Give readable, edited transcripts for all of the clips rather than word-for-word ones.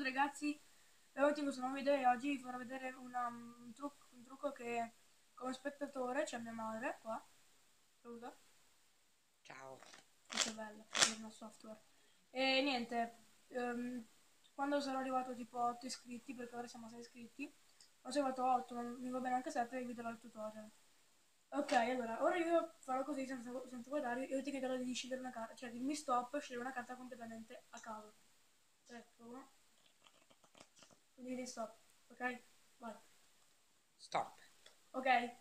tutti ragazzi, benvenuti in questo nuovo video e oggi vi farò vedere un trucco che come spettatore c'è mia madre qua. Saluta. Ciao. Che bello, è uno software. E niente, quando sarò arrivato tipo a 8 iscritti, perché ora siamo a 6 iscritti, quando sono arrivato a 8, non mi va bene anche 7, vi vedrò il tutorial. Ok, allora, ora io farò così senza guardare, io ti chiederò di scegliere una carta, cioè dimmi stop, scegliere una carta completamente a caso. 3, 1. Quindi di stop, ok? Vai. Stop. Ok,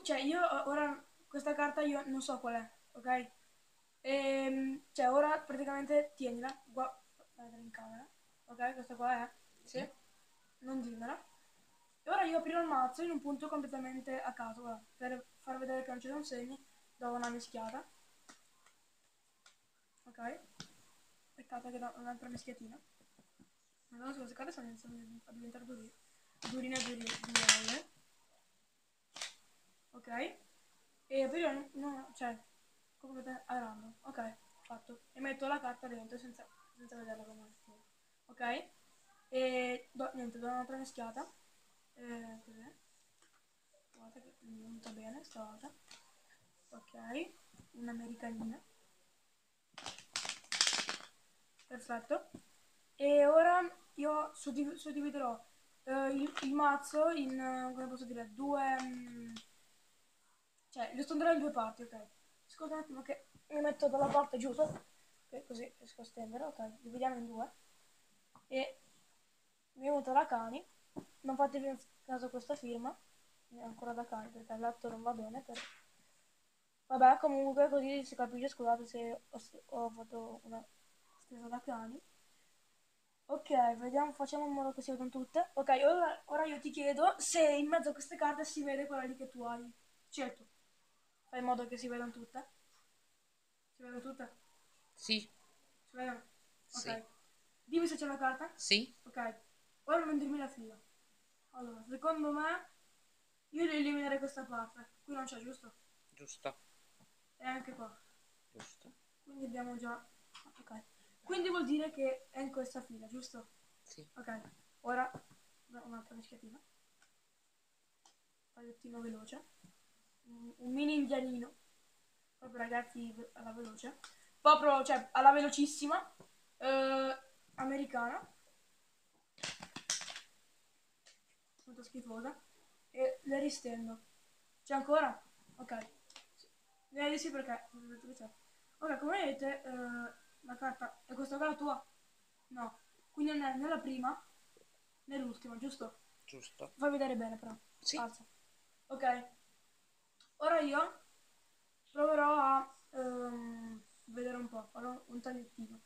cioè io ora questa carta io non so qual è, ok? Cioè ora praticamente tienila, guardala in camera, ok? Questa qua è, sì? Sì. Non dirmela. E ora io aprirò il mazzo in un punto completamente a caso, guarda, per far vedere che non ci sono segni, do una mischiata, ok? Peccato che do un'altra mischiatina. Allora queste carte stanno iniziando a diventare durine durine. Ok? E poi io cioè, completamente a random. Ok, fatto. E metto la carta dentro senza vederla come è. Ok? E niente, do un'altra mischiata. Così. Guarda che mi è venuta bene stavolta. Ok, un'americanina. Perfetto. E ora io suddividerò il mazzo in, come posso dire, cioè lo stenderò in due parti, ok? Scusa un attimo che mi metto dalla parte giusta, ok, così riesco a stendere, ok? Dividiamo in due. E mi metto la cani, non fatevi caso a questa firma, è ancora da cani perché il lato non va bene, però... Vabbè, comunque così si capisce, scusate se ho fatto una stesa da cani. Ok, vediamo, facciamo in modo che si vedano tutte. Ok, ora io ti chiedo se in mezzo a queste carte si vede quella lì che tu hai scelto. Fai in modo che si vedano tutte. Si vedono tutte? Sì. Si vedono? Sì. Ok. Dimmi se c'è una carta. Sì. Ok. Ora non dirmi la fila. Allora, secondo me io devo eliminare questa parte. Qui non c'è, giusto? Giusto. E anche qua. Giusto. Quindi abbiamo già... Ok. Quindi vuol dire che è in questa fila, giusto? Sì. Ok. Ora un'altra mischiatina. Paiottino veloce. Un mini indianino. Proprio ragazzi alla veloce. Proprio, cioè, alla velocissima. Americana. Molto schifosa. E le ristendo. C'è ancora? Ok. Direi di sì perché... Ok, come vedete, la carta... È questa qua la tua? No. Quindi non è né la prima né l'ultima, giusto? Giusto. Fai vedere bene però. Sì. Alza. Ok. Ora io proverò a vedere un po'. Farò un tagliettino.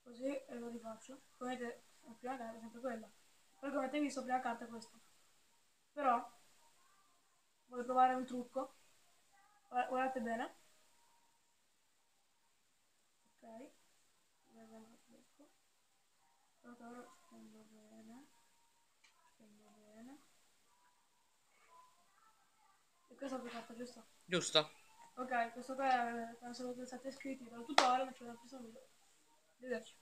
Così e lo rifaccio. Come vedete, la prima carta è sempre quella. Poi come avete visto, la prima carta è questa. Però, voglio provare un trucco. Guardate bene. Ok. Vediamo il trucco. Ora stendo bene. Stendo bene. E questa è la carta, giusto? Giusto. Ok, questo qua è quando siamo stati iscritti dal tutorial, faccio la presa video. Arrivederci.